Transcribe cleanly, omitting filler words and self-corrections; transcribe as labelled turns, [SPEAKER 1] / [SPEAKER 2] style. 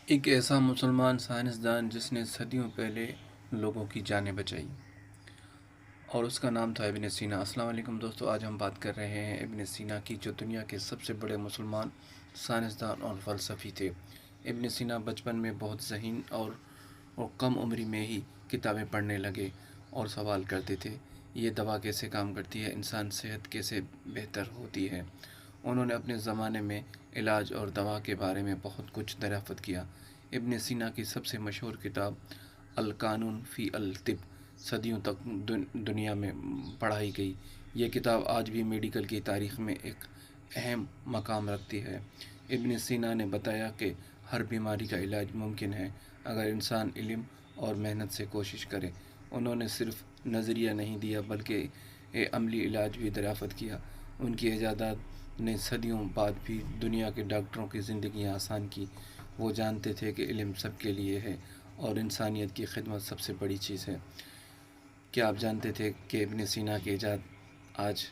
[SPEAKER 1] ایک ایسا مسلمان سائنسدان جس نے صدیوں پہلے لوگوں کی جانیں بچائی اور اس کا نام تھا ابن سینا۔ السلام علیکم دوستو، آج ہم بات کر رہے ہیں ابن سینا کی، جو دنیا کے سب سے بڑے مسلمان سائنسدان اور فلسفی تھے۔ ابن سینا بچپن میں بہت ذہین اور کم عمری میں ہی کتابیں پڑھنے لگے اور سوال کرتے تھے، یہ دوا کیسے کام کرتی ہے، انسان صحت کیسے بہتر ہوتی ہے۔ انہوں نے اپنے زمانے میں علاج اور دوا کے بارے میں بہت کچھ دریافت کیا۔ ابن سینا کی سب سے مشہور کتاب القانون فی الطب صدیوں تک دنیا میں پڑھائی گئی۔ یہ کتاب آج بھی میڈیکل کی تاریخ میں ایک اہم مقام رکھتی ہے۔ ابن سینا نے بتایا کہ ہر بیماری کا علاج ممکن ہے اگر انسان علم اور محنت سے کوشش کرے۔ انہوں نے صرف نظریہ نہیں دیا بلکہ عملی علاج بھی دریافت کیا۔ ان کی ایجادات نے صدیوں بعد بھی دنیا کے ڈاکٹروں کی زندگیاں آسان کی۔ وہ جانتے تھے کہ علم سب کے لیے ہے اور انسانیت کی خدمت سب سے بڑی چیز ہے۔ کیا آپ جانتے تھے کہ ابن سینا کی ایجاد آج